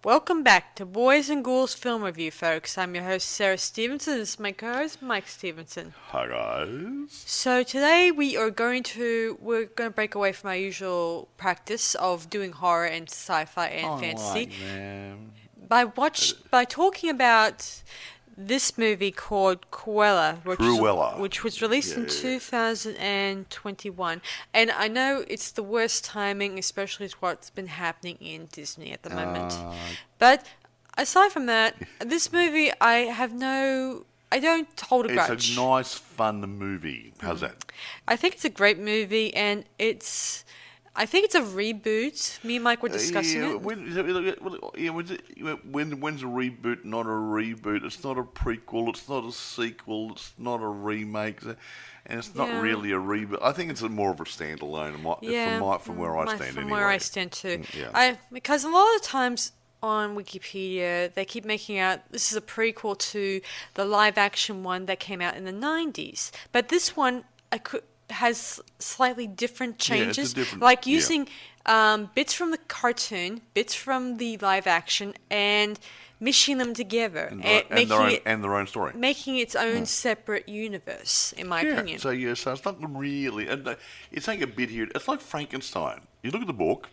Welcome back to Boys and Ghouls Film Review, folks. I'm your host, Sarah Stephenson, and this is my co-host, Mike Stephenson. Hi, guys. So today we're going to break away from our usual practice of doing horror and sci-fi and fantasy by talking about this movie called Cruella, which was released in 2021. And I know it's the worst timing, especially with what's been happening in Disney at the moment. But aside from that, this movie, I don't hold a grudge. It's a nice, fun movie. How's that? I think it's a great movie, and I think it's a reboot. Me and Mike were discussing it. When's a reboot not a reboot? It's not a prequel. It's not a sequel. It's not a remake. And it's not really a reboot. I think it's more of a standalone from where I stand anyway. From where I stand too. Yeah. Because a lot of times on Wikipedia, they keep making out this is a prequel to the live-action one that came out in the 90s. But this one has slightly different changes, like using bits from the cartoon, bits from the live action, and mishing them together and their own story, making its own separate universe, in my opinion. So it's not really, and it's like a bit here. It's like Frankenstein. You look at the book,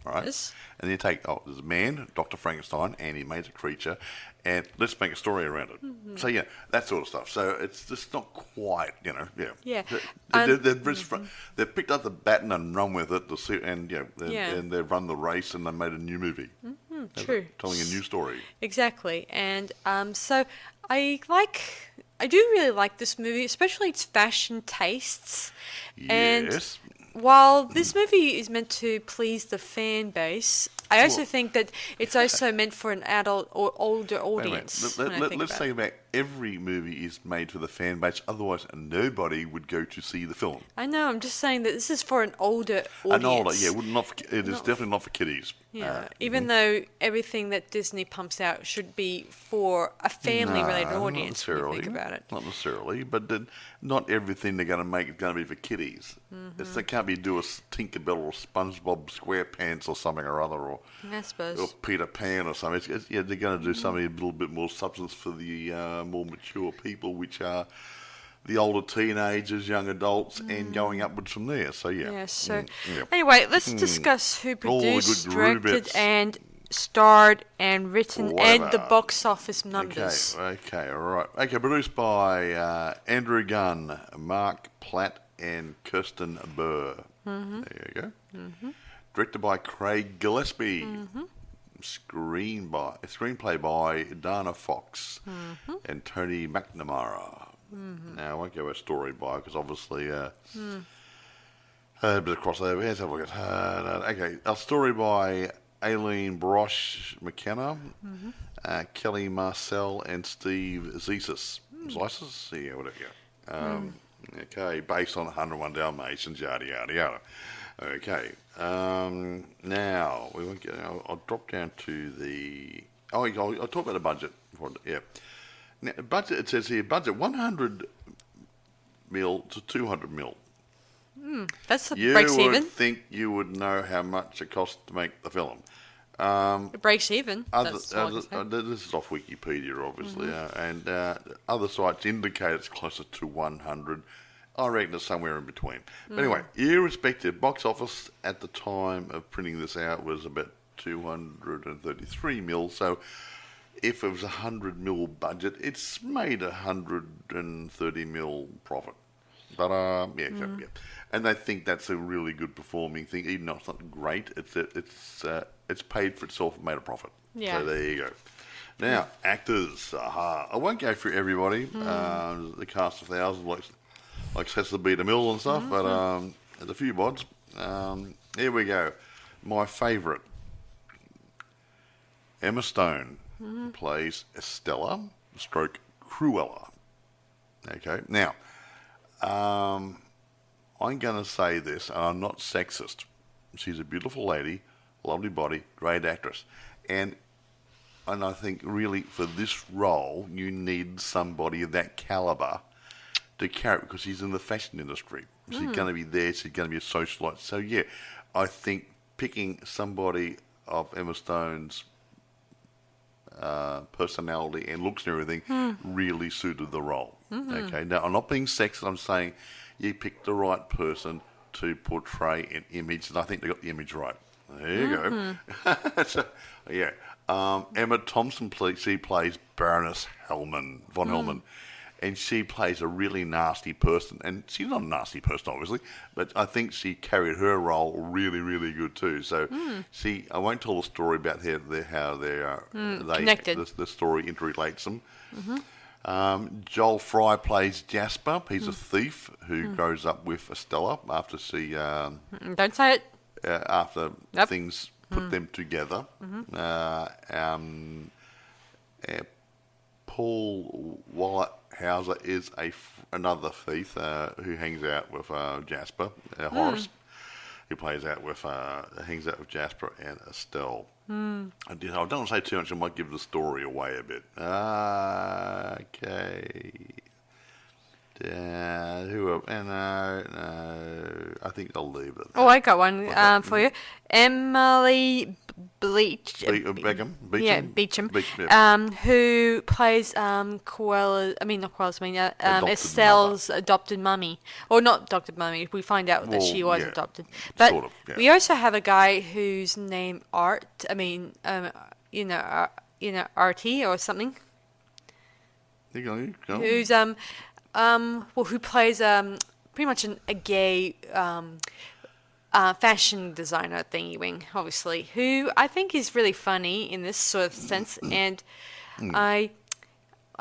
right? Yes. And you take, there's a man, Dr. Frankenstein, and he made a creature, and let's make a story around it. Mm-hmm. So, that sort of stuff. So, it's just not quite, Yeah. They've picked up the baton and run with it, and they've run the race, and they made a new movie. Mm-hmm. True. Telling a new story. Exactly. And so, I do really like this movie, especially its fashion tastes. Yes. And while this movie is meant to please the fan base, I also think that it's also meant for an adult or older audience. Let's say that every movie is made for the fan base, otherwise nobody would go to see the film. I know, I'm just saying that this is for an older audience. It is definitely not for kiddies. Yeah, even though everything that Disney pumps out should be for a family-related audience, when you think about it. Not necessarily, but not everything they're going to make is going to be for kiddies. Mm-hmm. They can't do a Tinkerbell or SpongeBob SquarePants or something or other, or Peter Pan or something. They're going to do something a little bit more substance for the more mature people, which are the older teenagers, young adults, and going upwards from there. So, Anyway, let's discuss who produced, directed, and starred, and written, and the box office numbers. Okay, all right. Okay, produced by Andrew Gunn, Mark Platt, and Kirsten Burr. Mm-hmm. There you go. Mm-hmm. Directed by Craig Gillespie. Mm-hmm. Screenplay by Dana Fox and Tony McNamara. Mm-hmm. Now, I won't go a story by because obviously a bit of crossover. Let's have a look at okay, a story by Aileen Brosh McKenna, Kelly Marcel, and Steve Zeisis. Zeisis? Yeah, whatever. Okay, based on 101 Dalmatians, yada, yada, yada. Okay, now, we won't get. I'll drop down to the... I'll talk about the budget. Now, budget, it says here, budget 100 mil to 200 mil. That's a breaks even. You would think you would know how much it costs to make the film. It breaks even. This is off Wikipedia, obviously, and other sites indicate it's closer to 100. I reckon it's somewhere in between. But anyway, irrespective, box office at the time of printing this out was about 233 mil. So if it was a 100 mil budget, it's made 130 mil profit. But and they think that's a really good performing thing, even though it's not great. It's paid for itself and made a profit. Yeah. So there you go. Now, actors. I won't go through everybody. The cast of thousands, like Cecil B. DeMille and stuff, but there's a few bods. Here we go. My favourite, Emma Stone plays Estella, stroke Cruella. Okay, now, I'm going to say this, and I'm not sexist. She's a beautiful lady, lovely body, great actress. And I think really for this role, you need somebody of that calibre to carry it because she's in the fashion industry. She's going to be there. She's going to be a socialite. So, I think picking somebody of Emma Stone's personality and looks and everything really suited the role. Okay, now I'm not being sexist. I'm saying you picked the right person to portray an image, and I think they got the image right. There you go. So, yeah. Emma Thompson, she plays Baroness von Hellman, and she plays a really nasty person. And she's not a nasty person, obviously, but I think she carried her role really, really good too. So, I won't tell the story about how they are connected. The story interrelates them. Joel Fry plays Jasper. He's a thief who grows up with Estella after she Don't say it. After things put them together. Paul Whitehauser is another thief who hangs out with Jasper. Horace, who hangs out with Jasper and Estelle. I don't want to say too much. I might give the story away a bit. Okay. No, I think I'll leave it. Oh, I got one for you. Emily Beecham. Yeah, Beecham. Who plays Cruella? I mean, not Cruella's. Estelle's adopted mummy, or not adopted mummy. We find out that she was adopted. But sort of, yeah. We also have a guy whose name Art. I mean, Artie or something. You go. Who's who plays pretty much a gay fashion designer thingy-wing, obviously, who I think is really funny in this sort of sense. And I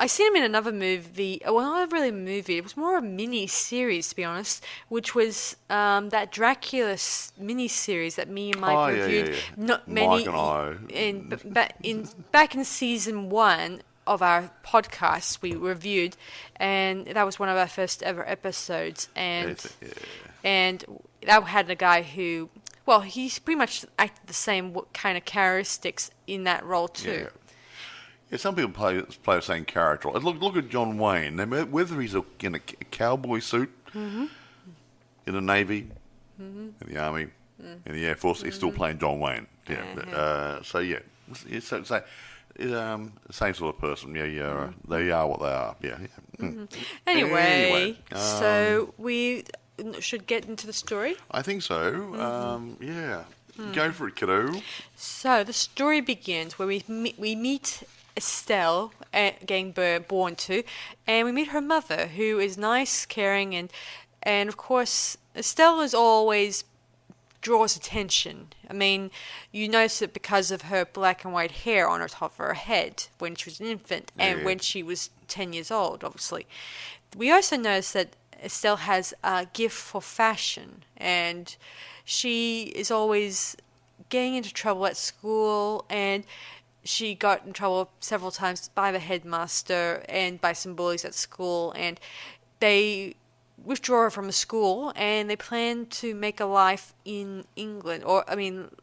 seen him in another movie. Well, not really a movie. It was more a mini-series, to be honest, which was that Dracula mini-series that me and Mike reviewed. Yeah. Not Mike many and I. back in season 1 of our podcast we reviewed, and that was one of our first ever episodes, and that had a guy who, well, he's pretty much acted the same kind of characteristics in that role too. Yeah, some people play the same character. Look at John Wayne. Whether he's in a cowboy suit, in the Navy, in the Army, in the Air Force, he's still playing John Wayne. Yeah. Same sort of person. Yeah. They are what they are. Yeah. Anyway, so we should get into the story. I think so. Yeah. Go for it, kiddo. So the story begins where we meet Estelle getting born to, and we meet her mother, who is nice, caring, and of course Estelle is always draws attention. I mean, you notice it because of her black and white hair on her top of her head when she was an infant and when she was 10 years old, obviously. We also notice that Estelle has a gift for fashion, and she is always getting into trouble at school, and she got in trouble several times by the headmaster and by some bullies at school, and they withdraw her from the school, and they plan to make a life in England,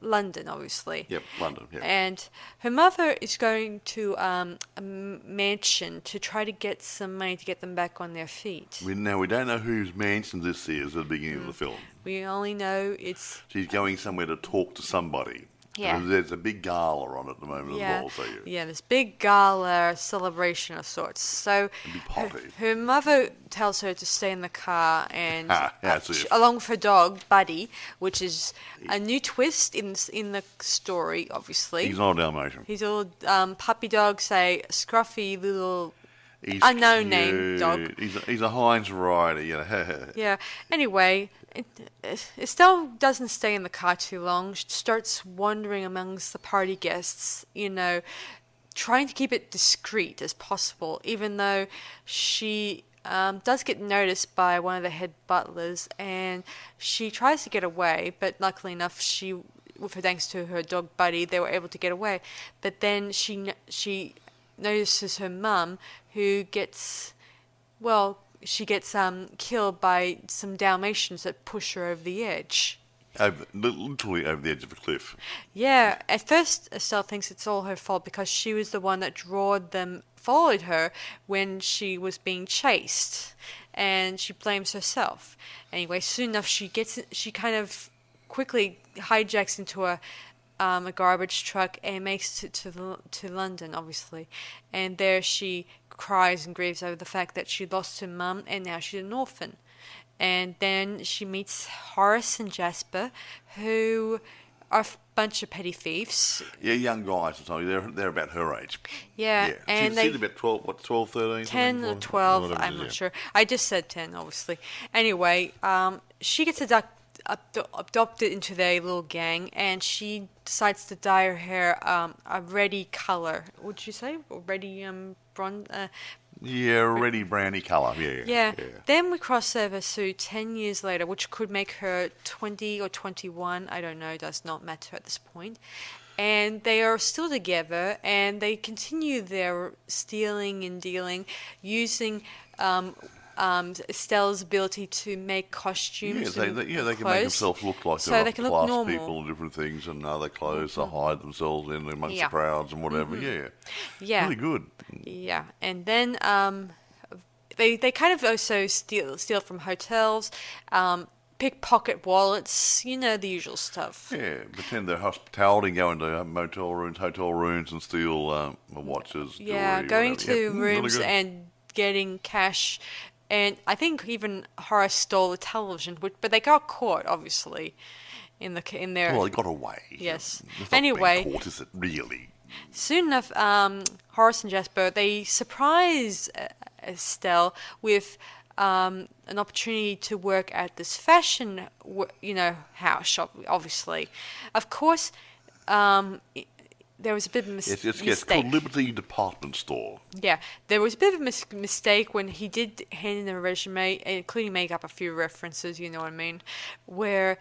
London, obviously. Yep, London, yeah. And her mother is going to a mansion to try to get some money to get them back on their feet. We don't know whose mansion this is at the beginning of the film. We only know it's... She's going somewhere to talk to somebody. Yeah. There's a big gala on at the moment as well. So this big gala celebration of sorts. So her mother tells her to stay in the car and along with her dog Buddy, which is a new twist in the story. Obviously, he's not a Dalmatian. He's a little puppy dog, say a scruffy little unknown name dog. He's a Heinz variety. Yeah. Anyway. Estelle doesn't stay in the car too long. She starts wandering amongst the party guests, trying to keep it discreet as possible, even though she does get noticed by one of the head butlers, and she tries to get away, but luckily enough, thanks to her dog Buddy, they were able to get away. But then she notices her mum, who gets, killed by some Dalmatians that push her over the edge. Literally over the edge of a cliff. Yeah, at first Estelle thinks it's all her fault because she was the one that followed her when she was being chased, and she blames herself. Anyway, soon enough she kind of quickly hijacks into a a garbage truck and makes it to London, obviously. And there she cries and grieves over the fact that she lost her mum and now she's an orphan. And then she meets Horace and Jasper, who are a bunch of petty thieves. Yeah, young guys. They're about her age. Yeah, and she's about 12, 13? 10 or 12, I'm not sure. I just said 10, obviously. Anyway, she gets adopted into their little gang, and she decides to dye her hair a reddy color. Would you say? Reddy bronze? Yeah, reddy browny colour. Yeah. Then we cross over to 10 years later, which could make her 20 or 21. I don't know. Does not matter at this point. And they are still together, and they continue their stealing and dealing using Estella's ability to make costumes. They can make themselves look like so they're they can class look normal. people and different things, and other clothes to hide themselves in amongst the crowds and whatever. Yeah, really good. Yeah, and then they kind of also steal from hotels, pickpocket wallets, the usual stuff. Yeah, pretend they're hospitality, go into motel rooms, hotel rooms, and steal watches. Yeah, jewelry, going whatever. to rooms really and getting cash. And I think even Horace stole the television, but they got caught, obviously, in their. Well, they got away. Yes. It's not Anyway, being caught, is it really? Soon enough, Horace and Jasper, they surprise Estelle with an opportunity to work at this fashion, house shop. Obviously, of course. There was a bit of a mistake. It's called Liberty Department Store. Yeah, there was a bit of a mistake when he did hand in a resume, including make up a few references, you know what I mean, where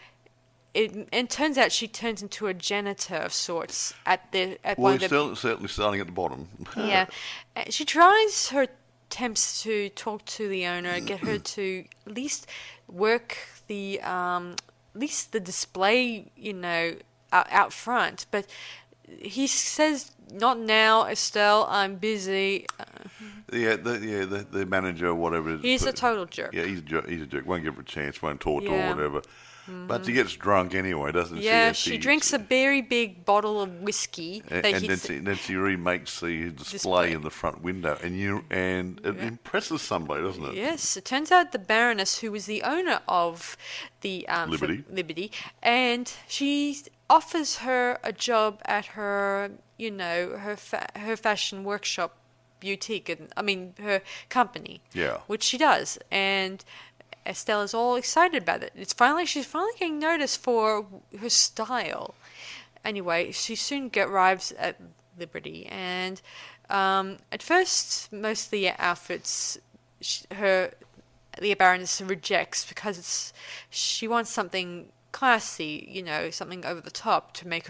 it turns out she turns into a janitor of sorts Certainly starting at the bottom. Yeah, she tries her attempts to talk to the owner, get her to at least work the display, out front, but he says, "Not now, Estelle. I'm busy." The manager or whatever. He's a total jerk. Yeah, he's a jerk. Won't give her a chance. Won't talk to her or whatever. But she gets drunk anyway, doesn't she? Yeah, she drinks a very big bottle of whiskey. Then she remakes the display in the front window, and it impresses somebody, doesn't it? Yes, it turns out the Baroness, who was the owner of the Liberty, and she offers her a job at her, her fashion workshop, boutique, her company. Yeah. Which she does, and Estella's all excited about it. She's finally getting noticed for her style. Anyway, she soon arrives at Liberty, and at first, most of the outfits, the Baroness rejects because she wants something classy, something over the top to make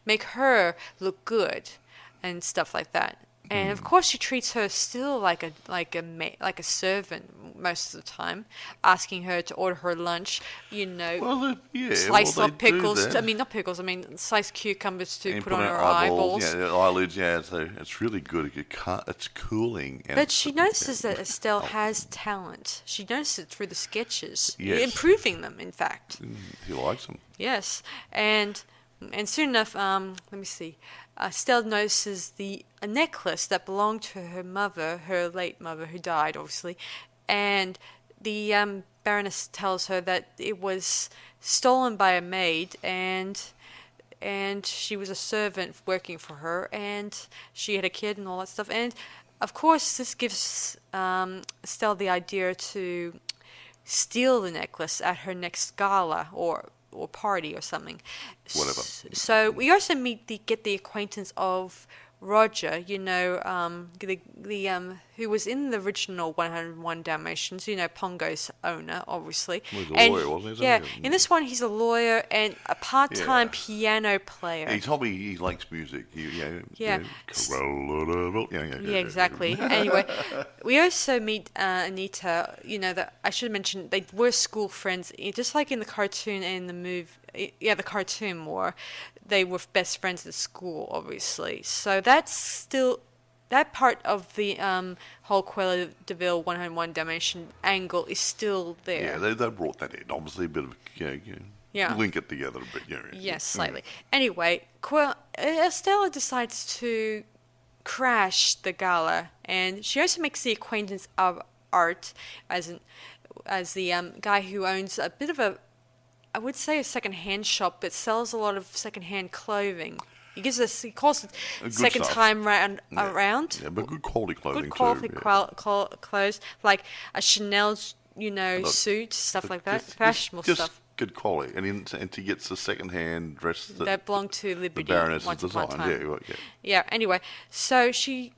make her look good and stuff like that. And of course, she treats her still like a servant most of the time, asking her to order her lunch. Sliced off pickles. Not pickles. Sliced cucumbers to put on her eyeballs. Yeah, eyelids. Yeah, so it's really good. It's cooling. But she notices that Estelle has talent. She notices it through the sketches, improving them. In fact, she likes them. Yes, and soon enough, let me see. Estelle notices a necklace that belonged to her mother, her late mother, who died, obviously, and the Baroness tells her that it was stolen by a maid, and she was a servant working for her, and she had a kid and all that stuff. And of course, this gives Estelle the idea to steal the necklace at her next gala or party or something. Whatever. So we also get the acquaintance of Roger, who was in the original 101 Dalmatians, Pongo's owner, obviously. Well, he's a lawyer, wasn't he? Yeah, in this one he's a lawyer and a part-time piano player. He told me he likes music. Cruella. Yeah, exactly. Anyway, we also meet Anita. I should mention they were school friends, just like in the cartoon and the movie. Yeah, the cartoon more. They were best friends at school, obviously. So that's still that part of the whole Cruella de Vil 101 Dalmatian angle is still there. Yeah, they brought that in. Obviously, a bit of link it together a bit. Yeah. Yes, slightly. Anyway, Estella decides to crash the gala, and she also makes the acquaintance of Art, as the guy who owns a bit of a, I would say, a second-hand shop, but sells a lot of second-hand clothing. He calls it second stuff. time around. Yeah, but good quality clothing Good quality too. clothes, like a Chanel, suit, stuff like that, fashionable stuff. Good quality, and he gets a second-hand dress That belonged to Liberty. The Baroness once has upon a designed. time. Yeah. Yeah. Anyway, so she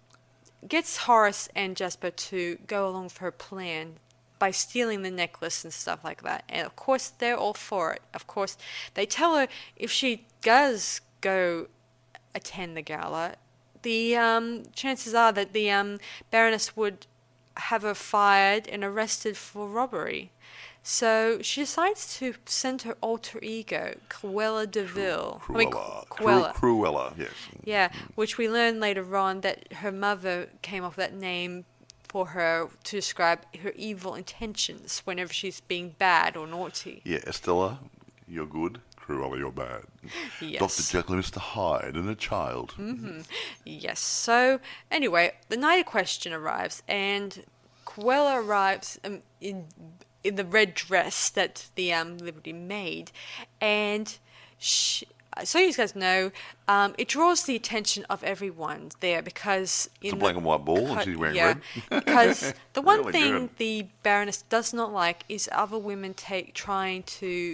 gets Horace and Jasper to go along with her plan by stealing the necklace and stuff like that. And of course, they're all for it. Of course, they tell her if she does go attend the gala, the chances are that the Baroness would have her fired and arrested for robbery. So she decides to send her alter ego, Cruella de Vil. Cruella, yes. Yeah, which we learn later on that her mother came up with that name for her to describe her evil intentions whenever she's being bad or naughty. Yeah, Estella, you're good. Cruella, you're bad. Yes. Dr. Jekyll and Mr. Hyde and a child. Mm-hmm. Yes. So, anyway, the night of question arrives, and Cruella arrives in the red dress that the Liberty made, and so you guys know, it draws the attention of everyone there because it's a black and white ball, and she's wearing red. Because the one Really thing good. the Baroness does not like is other women trying to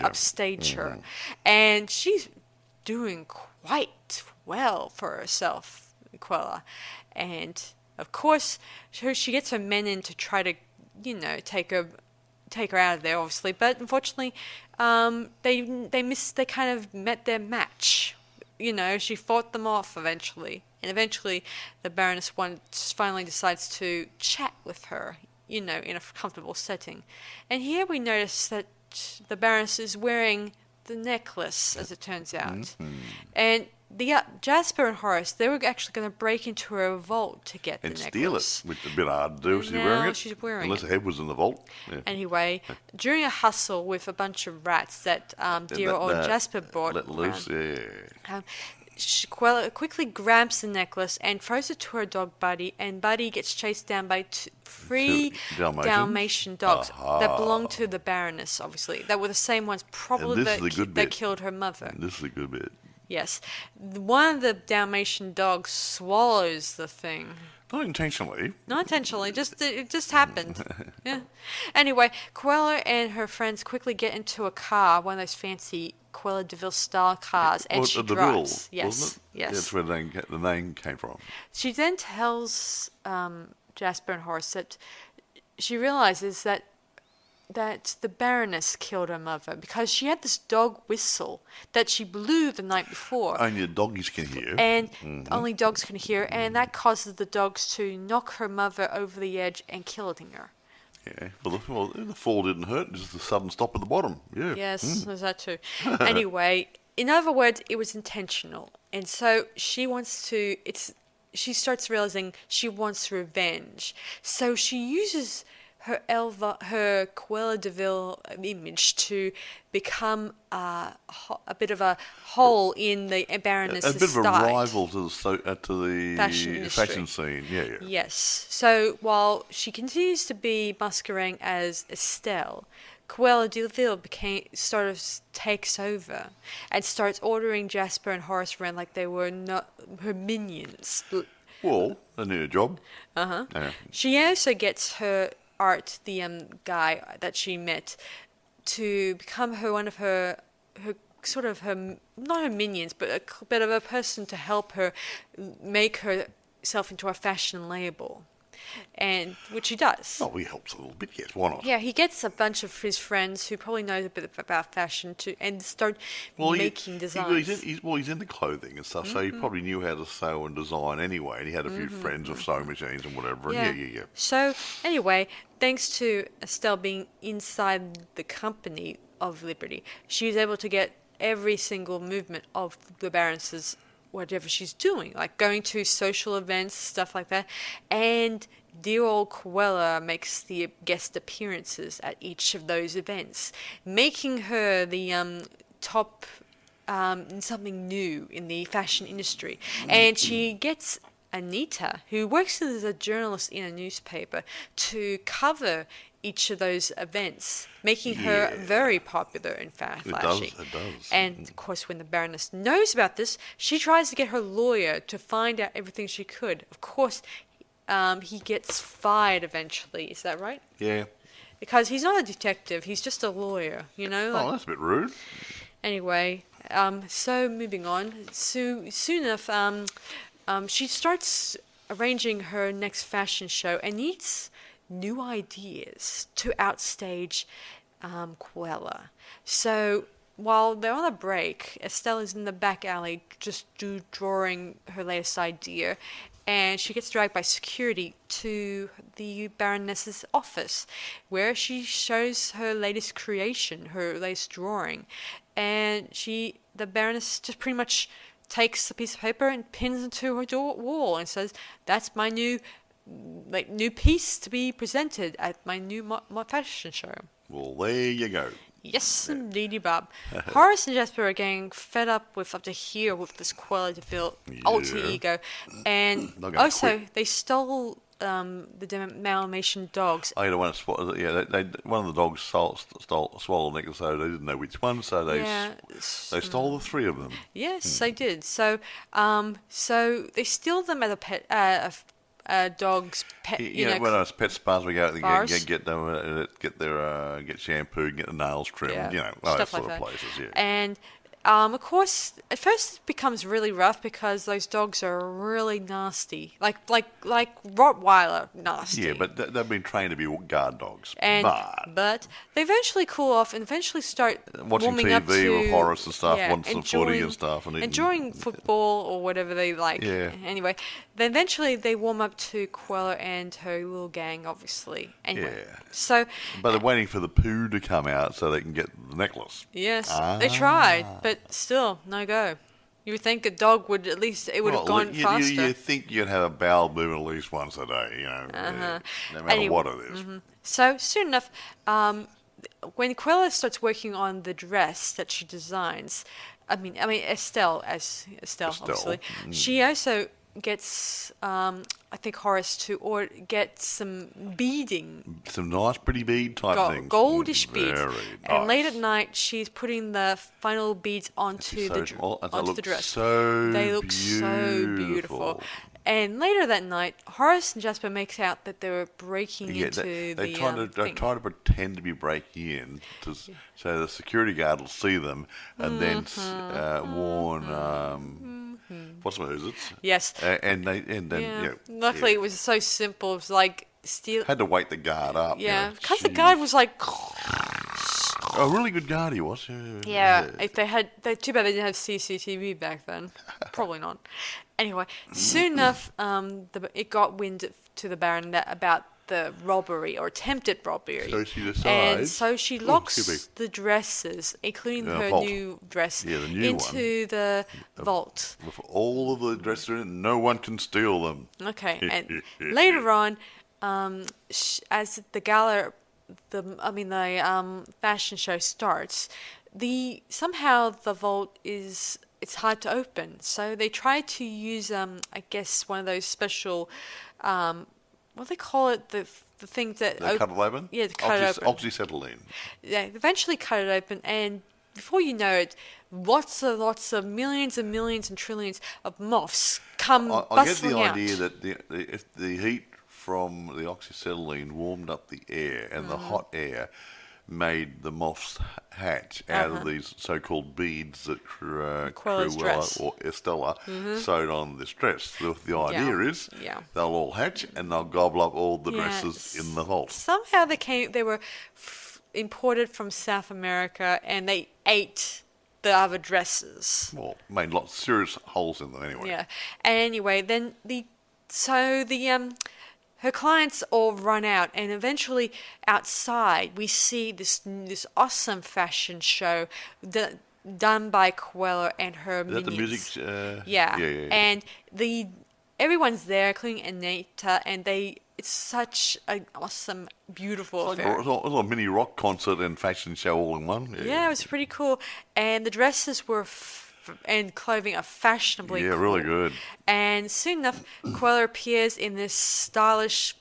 upstage her, and she's doing quite well for herself, Cruella, and of course she gets her men in to try to take her out of there, obviously, but unfortunately, they kind of met their match. She fought them off eventually, and eventually the Baroness finally decides to chat with her, in a comfortable setting. And here we notice that the Baroness is wearing the necklace, as it turns out, and Jasper and Horace, they were actually going to break into her vault to get the necklace. And steal it, which is a bit hard to do. She's wearing it. Unless her head was in the vault. Yeah. Anyway, during a hustle with a bunch of rats that dear old Jasper brought let loose, Cruella quickly grabs the necklace and throws it to her dog Buddy, and Buddy gets chased down by three Dalmatian dogs that belong to the Baroness, obviously. That were the same ones probably that killed her mother. And this is a good bit. Yes. One of the Dalmatian dogs swallows the thing. Not intentionally. It just happened. Yeah. Anyway, Cruella and her friends quickly get into a car, one of those fancy Cruella de Vil style cars, and she drives. Yes. That's where the name came from. She then tells Jasper and Horace that she realizes that the Baroness killed her mother because she had this dog whistle that she blew the night before. Only the doggies can hear. And only dogs can hear, and that causes the dogs to knock her mother over the edge and killing her. Yeah, well, the fall didn't hurt, just the sudden stop at the bottom. Yeah. Yes, there's that too. Anyway, in other words, it was intentional. And so she starts realizing she wants revenge. So she uses her Cruella de Vil image to become a bit of a hole in the Baroness's a bit of a side. rival to the fashion scene. Yeah. Yes. So while she continues to be masquerading as Estelle, Cruella de Vil takes over and starts ordering Jasper and Horace around like they were not her minions. Well, they need a job. Yeah. She also gets her Art, the guy that she met, to become one of her not her minions, but a bit of a person to help her make herself into a fashion label, and which he does. Oh, he helps a little bit, yes, why not? Yeah, he gets a bunch of his friends who probably know a bit about fashion and start making designs. He's into clothing and stuff, so he probably knew how to sew and design anyway, and he had a few friends with sewing machines and whatever. Yeah. Yeah. So, anyway, thanks to Estelle being inside the company of Liberty, she was able to get every single movement of the Baroness's whatever she's doing, like going to social events, stuff like that, and dear old Cruella makes the guest appearances at each of those events, making her the top something new in the fashion industry. And she gets Anita, who works as a journalist in a newspaper, to cover each of those events, making her very popular in fashion. It does. And of course, when the Baroness knows about this, she tries to get her lawyer to find out everything she could. Of course, he gets fired eventually. Is that right? Yeah. Because he's not a detective; he's just a lawyer. You know. Oh, that's a bit rude. Anyway, so moving on. Soon enough, she starts arranging her next fashion show and needs new ideas to outstage Cruella. So while they're on a break, Estella's in the back alley just drawing her latest idea, and she gets dragged by security to the Baroness's office, where she shows her latest creation, her latest drawing, and the Baroness just pretty much takes a piece of paper and pins it to her wall and says, "That's my new piece to be presented at my new fashion show." Well, there you go. Yes, indeedy, Bob. Horace and Jasper are getting fed up up to here with this Cruella de Vil alter ego, and also they stole the Dalmatian dogs. Oh, one of the dogs swallowed Nick, so they didn't know which one, so they stole the three of them. Yes, they did. So they steal them at a dog's pet. When it's pet spas, we go and get shampooed, get the nails trimmed, those sort of places. Yeah. And of course, at first it becomes really rough because those dogs are really nasty, like Rottweiler nasty. Yeah, but they've been trained to be guard dogs. But they eventually cool off and eventually start watching warming TV up to, with Horace and stuff, watching some footy and stuff, and enjoying football or whatever they like. Yeah. Anyway, then eventually they warm up to Cruella and her little gang, obviously. Anyway, but they're waiting for the poo to come out so they can get the necklace. Yes, they tried, but still, no go. You would think a dog would have gone faster. You think you'd have a bowel movement at least once a day, no matter what it is. Mm-hmm. So soon enough, when Cruella starts working on the dress that she designs, Estelle, obviously, she also gets, I think, Horace to get some beading. Some nice, pretty bead type things. Goldish beads. Very and nice. late at night, she's putting the final beads onto the dress. They look so beautiful. And later that night, Horace and Jasper makes out that they were breaking into they thing. try to pretend to be breaking in, so the security guard will see them and then warn. What's my it? Yes. Luckily, it was so simple. It was like steal. Had to wake the guard up. Yeah, because the guard was like. A really good guard he was. Yeah. If they had, too bad they didn't have CCTV back then. Probably not. Anyway, soon enough, it got wind to the Baron about the robbery or attempted robbery. So she decides. And so she locks the dresses, including her new dress, into the vault. With all of the dresses in it, no one can steal them. Okay, and later on, as the gala, the fashion show starts, somehow the vault it's hard to open. So they try to use, I guess, one of those special, what do they call it? The things that... They cut it open? Yeah, to cut it open. Oxyacetylene. Yeah, eventually cut it open, and before you know it, lots of millions and millions and trillions of moths come bustling out. I get the idea that if the heat from the oxyacetylene warmed up the air, and the hot air made the moths hatch out of these so-called beads that Cruella or Estella sewed on this dress. The idea is they'll all hatch and they'll gobble up all the dresses in the vault. Somehow they were imported from South America and they ate the other dresses. Well, made lots of serious holes in them anyway. Yeah, and anyway, then her clients all run out, and eventually outside we see this awesome fashion show done by Cruella and her minions. Is that the music? Yeah. And everyone's there, including Anita, and it's such an awesome, beautiful affair. It was a mini rock concert and fashion show all in one. Yeah, it was pretty cool. And the dresses were and clothing are fashionably cool. Really good. And soon enough, Cruella appears in this stylish,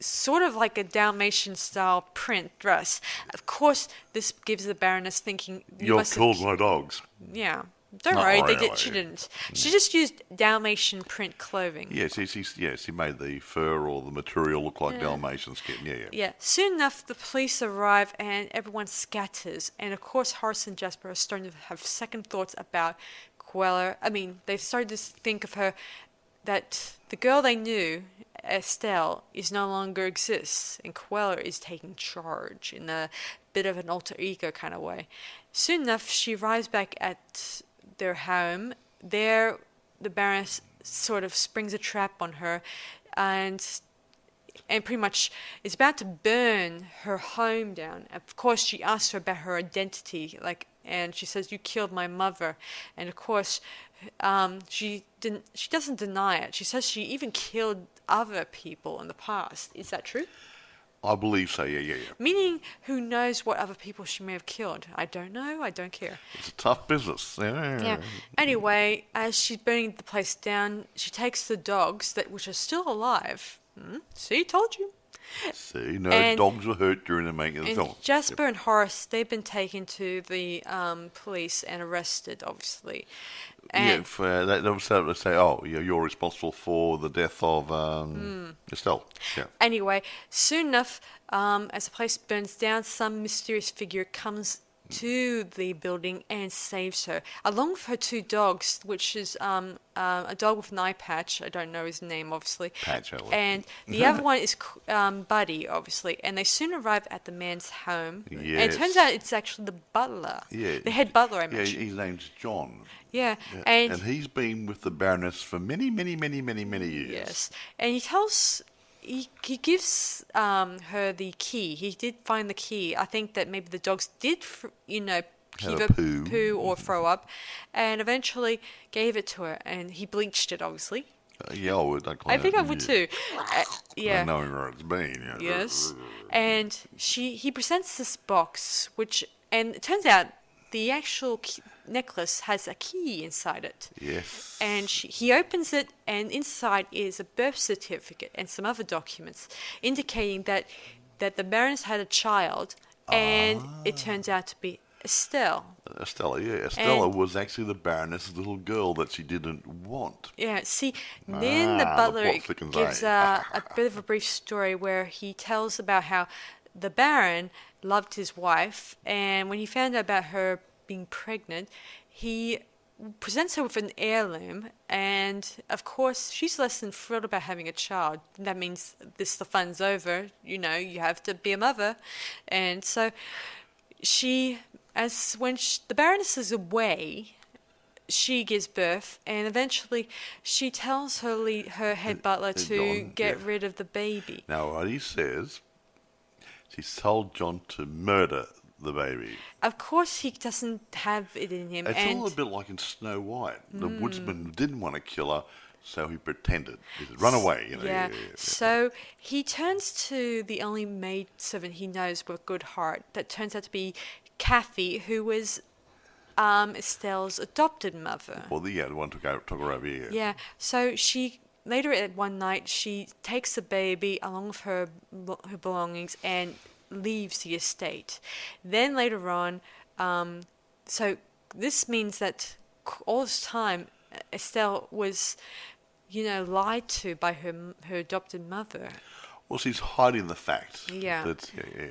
sort of like a Dalmatian-style print dress. Of course, this gives the Baroness thinking... You killed my dogs. Yeah. Don't worry, she didn't. She just used Dalmatian print clothing. Yeah, she made the fur or the material look like Dalmatian skin. Yeah. Soon enough, the police arrive and everyone scatters. And of course, Horace and Jasper are starting to have second thoughts about Cruella. I mean, they've started to think of her, that the girl they knew, Estelle, is no longer exists. And Cruella is taking charge in a bit of an alter ego kind of way. Soon enough, she arrives back at their home. There, the Baroness sort of springs a trap on her and pretty much is about to burn her home down. Of course, she asks her about her identity, and she says, "You killed my mother." And of course, she doesn't deny it. She says she even killed other people in the past. Is that true? I believe so, yeah. Meaning, who knows what other people she may have killed? I don't know. I don't care. It's a tough business. Yeah. Anyway, as she's burning the place down, she takes the dogs, which are still alive. See, told you. See, dogs were hurt during the making of the film. Jasper and Horace, they've been taken to the police and arrested, obviously. And they were starting to say, you're responsible for the death of Estelle. Yeah. Anyway, soon enough, as the place burns down, some mysterious figure comes to the building and saves her, along with her two dogs, which is a dog with an eye patch. I don't know his name, obviously. And the other one is Buddy, obviously. And they soon arrive at the man's home. Yes. And it turns out it's actually the butler. Yeah. The head butler, I mentioned. Yeah, his name's John. Yeah. And he's been with the Baroness for many, many, many, many, many years. Yes. And he gives her the key. He did find the key. I think that maybe the dogs did, either poo or throw up, and eventually gave it to her. And he bleached it, obviously. I think I would too. Yeah. Knowing where it's been. Yeah. Yes. And he presents this box, and it turns out the actual necklace has a key inside it. Yes. And he opens it, and inside is a birth certificate and some other documents indicating that the Baroness had a child, and it turns out to be Estelle. Estella, yeah. Estella was actually the Baroness's little girl that she didn't want. Yeah, see, then the butler gives a bit of a brief story where he tells about how the Baron loved his wife, and when he found out about her being pregnant, he presents her with an heirloom, and of course she's less than thrilled about having a child. That means the fun's over, you have to be a mother. And so the Baroness is away, she gives birth, and eventually she tells her head butler to get rid of the baby. Now what he says, she's told John to murder the baby. Of course he doesn't have it in him. It's all a bit like in Snow White. The woodsman didn't want to kill her, so he pretended. He said, run away. Yeah. So he turns to the only maidservant he knows with a good heart. That turns out to be Kathy, who was Estelle's adopted mother. Well, the one took her over here. Yeah. So later at one night, she takes the baby along with her belongings and leaves the estate. Then later on, so this means that all this time Estelle was, lied to by her adopted mother. Well, she's hiding the fact. Yeah.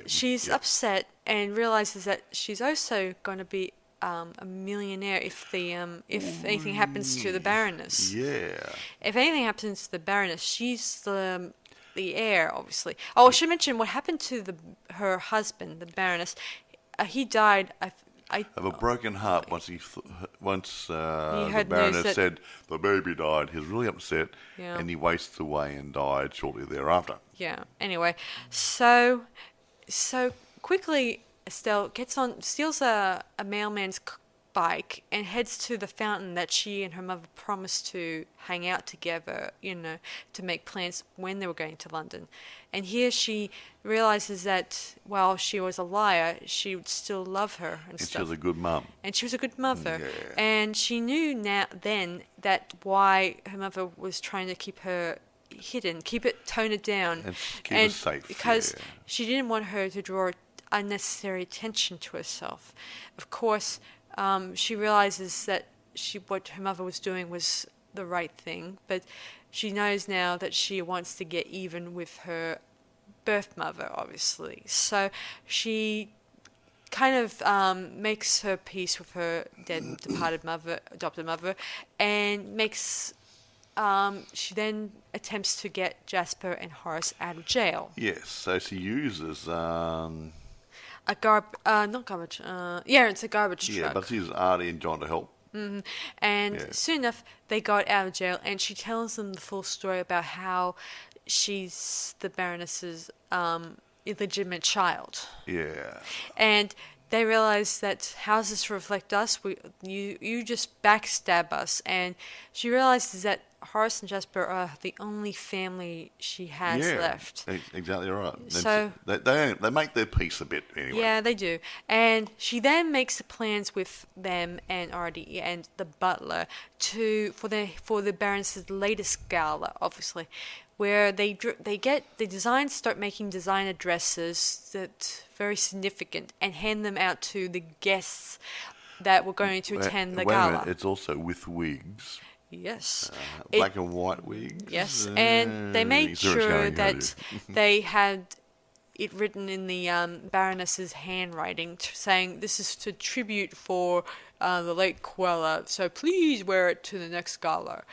She's upset and realizes that she's also going to be a millionaire if anything happens to the Baroness. Yeah. If anything happens to the Baroness, she's the heir, obviously. Oh, I should mention what happened to her husband, the Baroness. He died. Of a broken heart once the Baroness said the baby died. He was really upset, and he wasted away and died shortly thereafter. Yeah. Anyway, so quickly Estelle steals a mailman's bike and heads to the fountain that she and her mother promised to hang out together, to make plans when they were going to London. And here she realizes that while she was a liar, she would still love her and stuff. She was a good mum. And she was a good mother. Yeah. And she knew then that why her mother was trying to keep her hidden, tone it down. And keep her safe. Because she didn't want her to draw unnecessary attention to herself. Of course, she realizes that what her mother was doing was the right thing, but she knows now that she wants to get even with her birth mother, obviously. So she kind of makes her peace with her dead, adopted mother, and she then attempts to get Jasper and Horace out of jail. Yes, so she uses... it's a garbage truck. Yeah, but she uses Artie and John to help. Mm-hmm. And soon enough, they got out of jail, and she tells them the full story about how she's the Baroness's illegitimate child. Yeah. And they realize that how does this reflect us? You just backstab us. And she realizes that Horace and Jasper are the only family she has left. Exactly right. So they make their peace a bit anyway. Yeah, they do. And she then makes the plans with them and Artie and the butler for the Baroness's latest gala, obviously, where they start making designer dresses that very significant and hand them out to the guests that were going to attend the gala. It's also with wigs. Yes. Black and white wigs. Yes, and they made sure that they had it written in the Baroness's handwriting saying this is to tribute for the late Cruella, so please wear it to the next gala.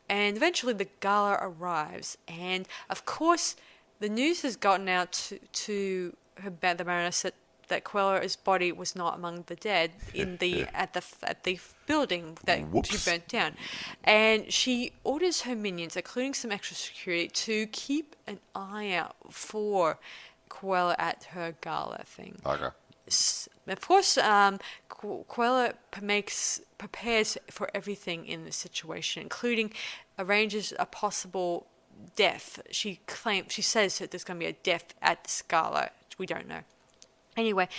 And eventually the gala arrives, and of course the news has gotten out to the Baroness that Cruella's body was not among the dead at the building that she burnt down, and she orders her minions, including some extra security, to keep an eye out for Cruella at her gala thing. Okay. Of course, Cruella prepares for everything in this situation, including arranges a possible death. She says that there's going to be a death at this gala, which we don't know. Anyway,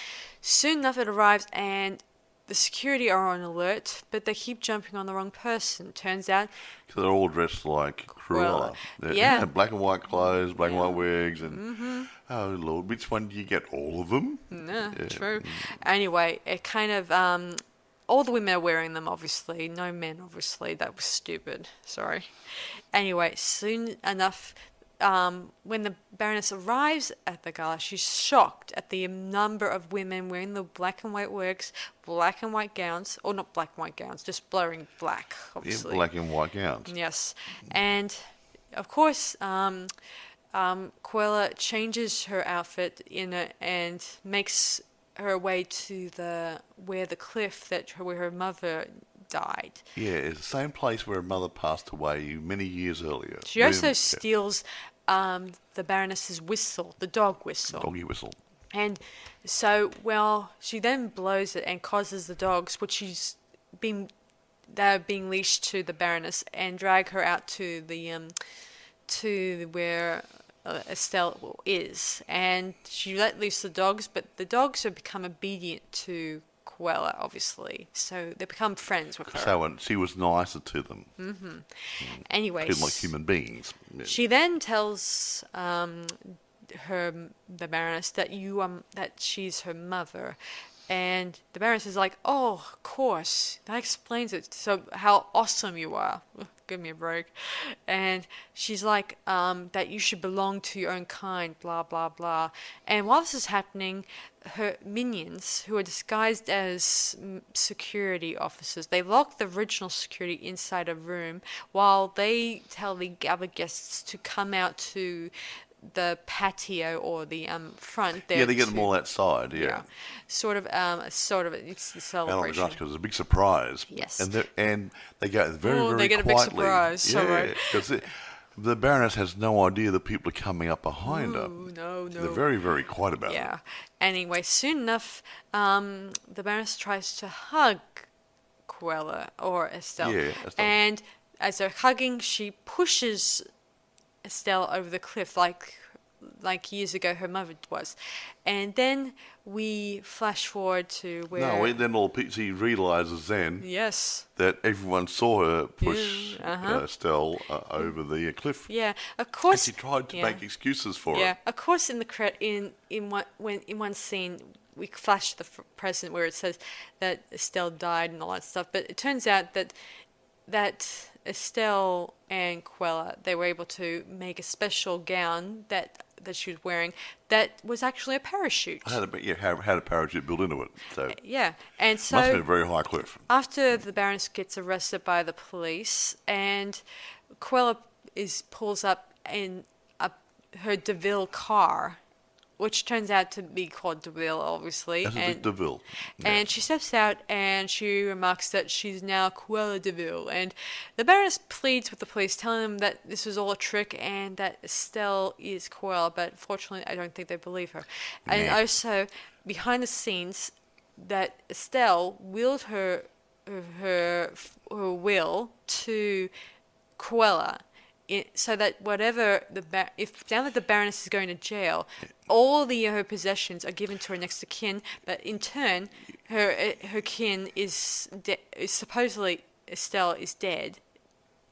soon enough it arrives and the security are on alert, but they keep jumping on the wrong person. Turns out... So they're all dressed like Cruella. Yeah. Black and white clothes, black and white wigs, and... Oh, Lord, which one do you get? All of them? No, true. Anyway, it kind of... all the women are wearing them, obviously. No men, obviously. That was stupid. Sorry. Anyway, soon enough... when the Baroness arrives at the gala, she's shocked at the number of women wearing the black and white wigs, black and white gowns, or not black and white gowns, just blurring black, obviously. Yeah, black and white gowns. Yes. And, of course, Cruella changes her outfit and makes her way to where the cliff where her mother died. Yeah, it's the same place where her mother passed away many years earlier. She also steals the Baroness's whistle, the dog whistle. Doggy whistle. And so, she then blows it and causes the dogs, they're being leashed to the Baroness, and drag her out to where Estella is. And she let loose the dogs, but the dogs have become obedient to Cruella, obviously, so they become friends with her. So she was nicer to them. Mm-hmm. Anyways, treated like human beings. Yeah. She then tells the Baroness that she's her mother, and the Baroness is like, "Oh, of course, that explains it. So how awesome you are." Give me a break. And she's like, that you should belong to your own kind, blah, blah, blah. And while this is happening, her minions, who are disguised as security officers, they lock the original security inside a room while they tell the other guests to come out to the patio or the front there. Yeah, they get them all outside. Yeah, sort of. It's the celebration. Oh my gosh, because it's a big surprise. Yes, and they go very they get quietly. A big surprise. Yeah, right. because The Baroness has no idea that people are coming up behind her. No. They're very, very quiet about it. Yeah. Anyway, soon enough, the Baroness tries to hug Cruella or Estelle. Yeah, Estelle. And as they're hugging, she pushes Estelle over the cliff like years ago her mother was. And then we flash forward to where... No, then she realises then Yes. that everyone saw her push Yeah, Estelle over the cliff. Yeah, of And course. she tried to make excuses for Yeah, it. of course. In one scene, we flash the present where it says that Estelle died and all that stuff. But it turns out that Estelle and Cruella, they were able to make a special gown that she was wearing that was actually a parachute. Had a parachute built into it. So Yeah, and so must have been a very high cliff. after the Baroness gets arrested by the police, and Cruella pulls up in her DeVille car, which turns out to be called DeVille, obviously. That's a DeVille. Yeah. And she steps out and she remarks that she's now Cruella DeVille. And the Baroness pleads with the police, telling them that this was all a trick and that Estelle is Cruella. But fortunately, I don't think they believe her. And also, behind the scenes, that Estelle willed her will to Cruella. So that now that the Baroness is going to jail, all her possessions are given to her next of kin. But in turn, her kin is supposedly Estelle is dead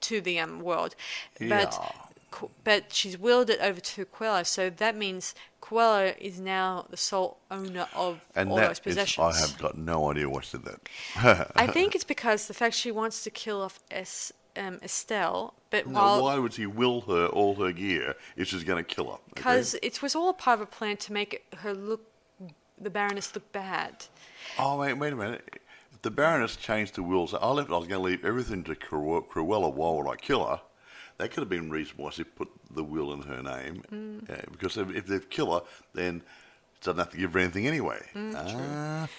to the world. But she's willed it over to Cruella, so that means Cruella is now the sole owner of all those possessions. I have got no idea what did that. I think it's because the fact she wants to kill off Estelle, but why would he will her all her gear if she's going to kill her? Because it was all part of a plan to make the Baroness look bad. Oh, wait a minute. If the Baroness changed the will, so I was going to leave everything to Cruella, why would I kill her? That could have been reasonable why she put the will in her name. Because if they kill her, then she doesn't have to give her anything anyway.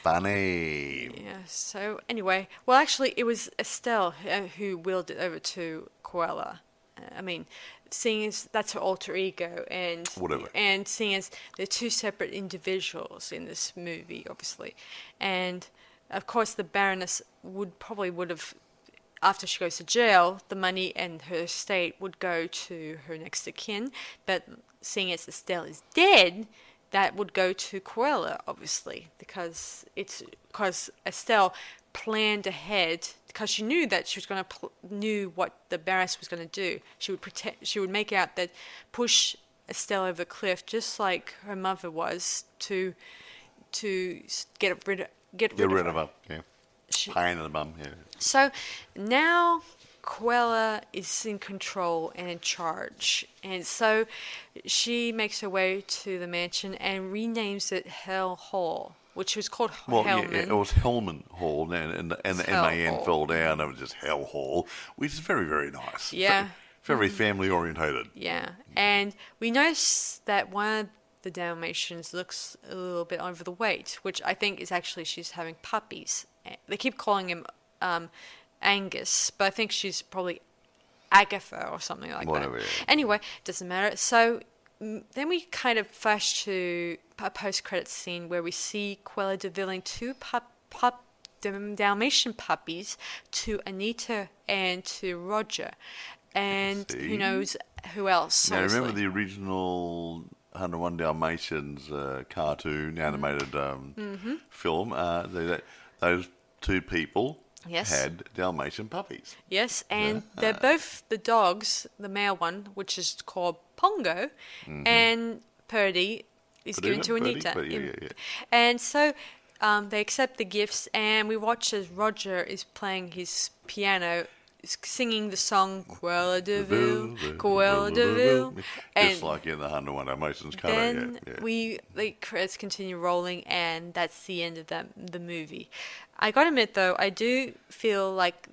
Funny. Yeah, so anyway, well, actually, it was Estelle who willed it over to Cruella. Seeing as that's her alter ego, and whatever, and seeing as they're two separate individuals in this movie, obviously, and of course the Baroness would have, after she goes to jail, the money and her estate would go to her next of kin, but seeing as Estelle is dead, that would go to Cruella, obviously, because Estelle planned ahead, because she knew that she was going to knew what the Baroness was going to do. She would make out that push Estelle over the cliff, just like her mother was, to get rid of her. Yeah. Pain in the bum. Yeah. So now Cruella is in control and in charge, and so she makes her way to the mansion and renames it Hell Hall, which was called Hellman. Yeah, it was Hellman Hall, and the MAN fell down. It was just Hell Hall, which is very, very nice. Yeah, very family orientated. Yeah, and we notice that one of the Dalmatians looks a little bit overweight, which I think is actually she's having puppies. They keep calling him Angus, but I think she's probably Agatha or something like Whatever, that. Yeah. Anyway, doesn't matter. So then we kind of flash to a post-credits scene where we see Cruella DeVilling two Dalmatian puppies to Anita and to Roger. And who knows who else. Now, obviously. remember the original 101 Dalmatians cartoon, animated film? Those two people had Dalmatian puppies. Yes, and they're both the dogs, the male one, which is called Pongo, and Purdy is given to Anita. Yeah. And so they accept the gifts, and we watch as Roger is playing his piano, singing the song Cruella DeVille, Cruella DeVille. Just like in the 101 Dalmatians cartoon. Then the credits continue rolling, and that's the end of the movie. I gotta admit, though, I do feel like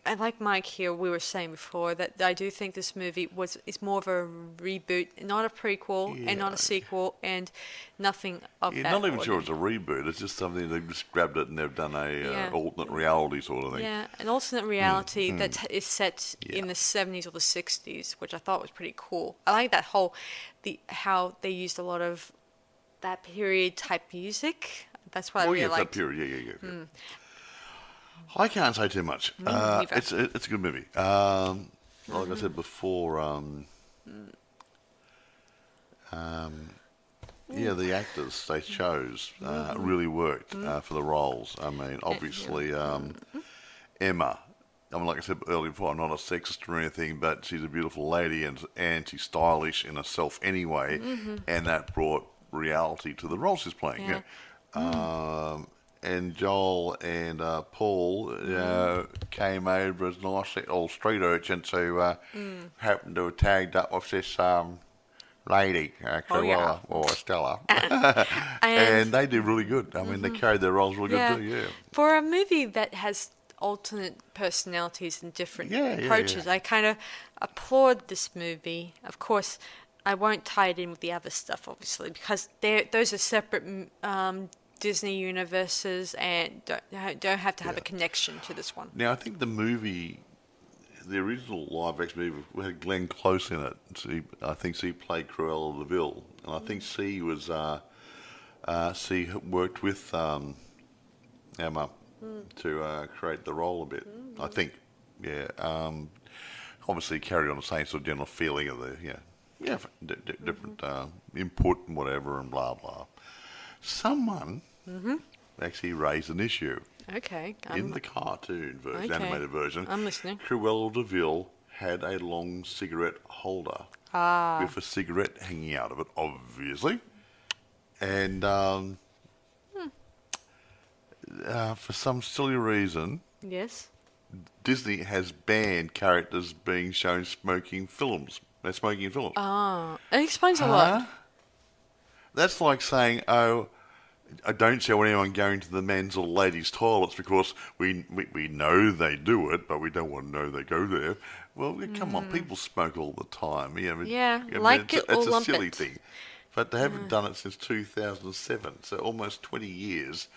And like Mike here, we were saying before that I do think this movie is more of a reboot, not a prequel, and not a sequel, and nothing of that. Not even sure it's a reboot. It's just something they've just grabbed it and they've done a alternate reality sort of thing. Yeah, an alternate reality that is set in the 70s or the 60s, which I thought was pretty cool. I like that how they used a lot of that period type music. That's what I really liked. That period, yeah. I can't say too much. It's a good movie. Like I said before, the actors they chose really worked for the roles. I mean, obviously, Emma. I mean, like I said earlier before, I'm not a sexist or anything, but she's a beautiful lady and she's stylish in herself anyway, and that brought reality to the role she's playing. Yeah. And Joel and Paul came over as nice old street urchins who happened to have tagged up with this lady, Cruella or Estella. And they did really good. I mean, they carried their roles really good too, yeah. For a movie that has alternate personalities and different approaches, I kind of applaud this movie. Of course, I won't tie it in with the other stuff, obviously, because those are separate Disney universes and don't have to have a connection to this one. Now, I think the original live-action movie had Glenn Close in it. I think she played Cruella de Vil, and I think she was she worked with Emma to create the role a bit. I think, obviously carried on the same sort of general feeling of the different input and whatever and blah blah. Someone actually raised an issue. Okay. In the cartoon version, animated version, I'm listening. Cruella de Vil had a long cigarette holder with a cigarette hanging out of it, obviously. And for some silly reason, Disney has banned characters being shown smoking films. They're smoking in films. Oh, it explains a lot. That's like saying, I don't show anyone going to the men's or ladies' toilets because we know they do it, but we don't want to know they go there. Well, come on, people smoke all the time. It's a silly thing. But they haven't done it since 2007, so almost 20 years.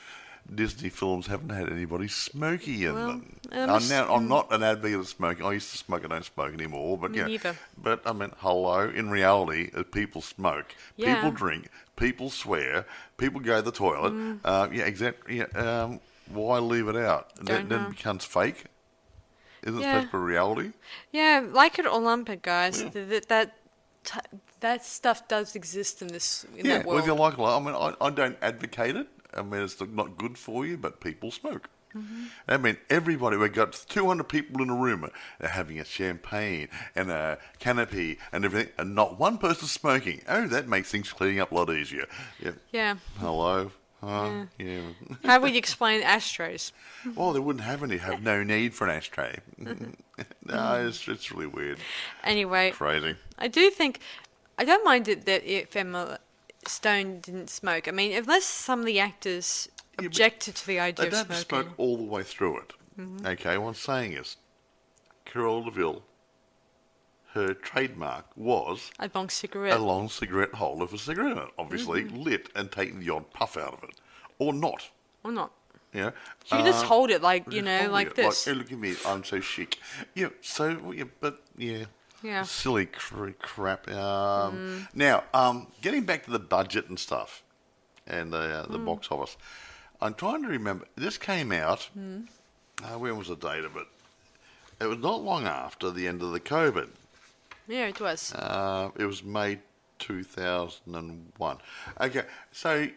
Disney films haven't had anybody smoky in them. I'm not an advocate of smoking. I used to smoke. I don't smoke anymore. But neither. But I mean, hello. In reality, people smoke, people drink, people swear, people go to the toilet. Exactly. Why leave it out? Then it becomes fake. Isn't it supposed to be reality? Yeah, like it or lump it, guys. That stuff does exist in that world. Whether you like it, I mean, I don't advocate it. I mean, it's not good for you, but people smoke. I mean, everybody, we've got 200 people in a room having a champagne and a canopy and everything, and not one person smoking. Oh, that makes things cleaning up a lot easier. Yeah. Hello? Yeah. How would you explain ashtrays? Well, they wouldn't have no need for an ashtray. No, it's really weird. Anyway. Crazy. I don't mind it that if Emma Stone didn't smoke. I mean, unless some of the actors objected to the idea of smoking. They don't smoke all the way through it. Okay, what I'm saying is, Cruella de Vil, her trademark was a long cigarette holder for cigarette, obviously lit and taking the odd puff out of it, or not. Yeah, you just hold it like this. Like, hey, look at me, I'm so chic. Yeah, silly crap. Now, getting back to the budget and stuff, and the box office, I'm trying to remember. This came out. When was the date of it? It was not long after the end of the COVID. Yeah, it was. It was May 2001. Okay, so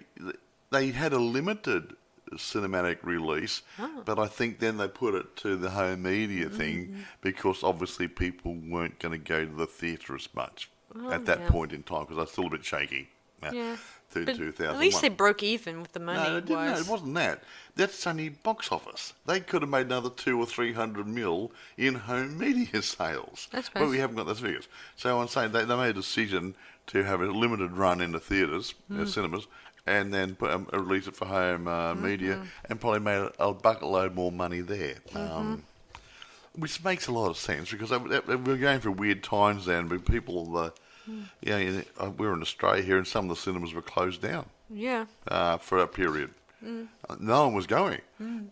they had a limited cinematic release, but I think then they put it to the home media thing because obviously people weren't going to go to the theatre as much at that point in time because they're still a bit shaky. Through 2001. At least they broke even with the money. No, they didn't. No, it wasn't that. That's only box office. They could have made another 200 or 300 mil in home media sales. But we haven't got those figures. So I'm saying they made a decision to have a limited run in the theatres, cinemas, and then release it for home media, and probably made a bucket load more money there. which makes a lot of sense because we're going through weird times then, but people, we're in Australia here and some of the cinemas were closed down. Yeah. For a period. No one was going. There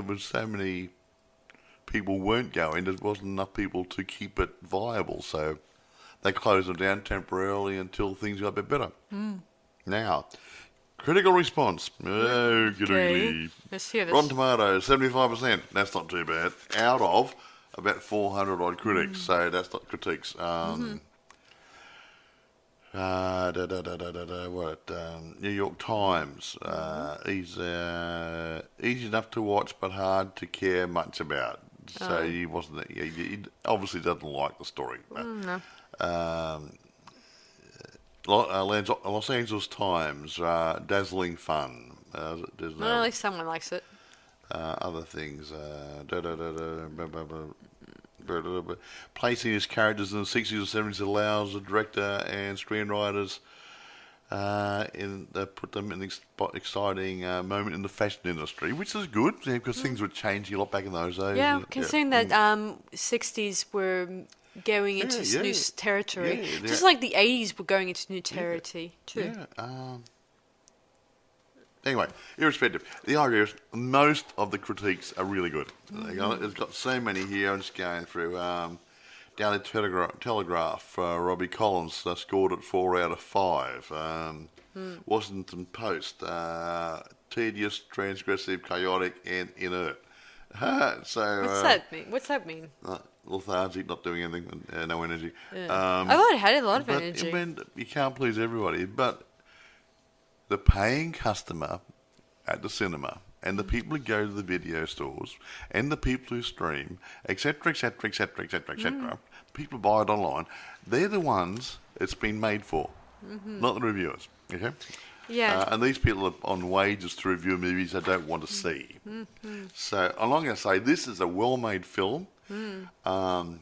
was so many people weren't going, there wasn't enough people to keep it viable, so they closed them down temporarily until things got a bit better. Now, critical response. Okay. Let's hear this. Rotten Tomatoes, 75%. That's not too bad. Out of about 400 odd critics, so that's not critiques. New York Times. Easy enough to watch, but hard to care much about. So he wasn't. He obviously doesn't like the story. No. Los Angeles Times. Dazzling fun. There's no, Well, at least someone likes it. other things. Placing his characters in the 60s or 70s allows the director and screenwriters put them in an exciting moment in the fashion industry, which is good because things were changing a lot back in those days. Yeah, considering that 60s were going into new territory, just like the 80s were going into new territory too. Yeah. Anyway, irrespective, the idea is most of the critiques are really good. It's got so many here. I'm just going through. Daily Telegraph, Robbie Collins scored it 4 out of 5. Washington Post, tedious, transgressive, chaotic, and inert. What's that mean? Lethargic, not doing anything, no energy. I thought it had a lot of energy. You can't please everybody, but the paying customer at the cinema and the people who go to the video stores and the people who stream, etc., people who buy it online, they're the ones it's been made for, not the reviewers. Okay? Yeah. And these people are on wages to review movies they don't want to see. So I'm not going to say this is a well-made film. I